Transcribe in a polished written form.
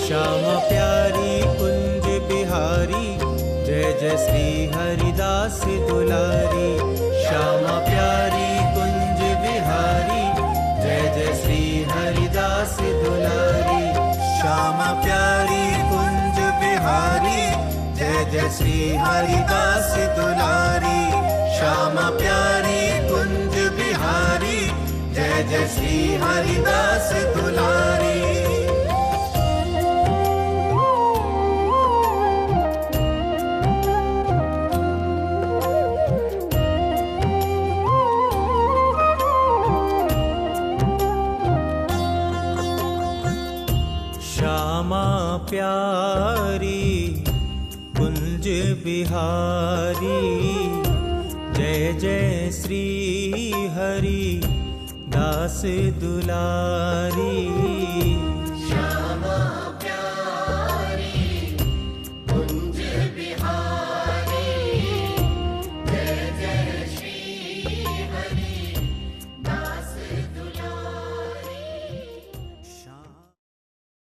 श्यामा प्यारी कुंज बिहारी, जय जय श्री हरिदास दुलारी। श्यामा प्यारी कुंज बिहारी, जय जय श्री हरिदास दुलारी। श्यामा प्यारी कुंज बिहारी, जय जय श्री हरिदास दुलारी। श्यामा प्यारी कुंज बिहारी, जय जय श्री हरिदास दुलारी। श्यामा प्यारी कुंज बिहारी, जय जय श्री हरि दास दुलारी।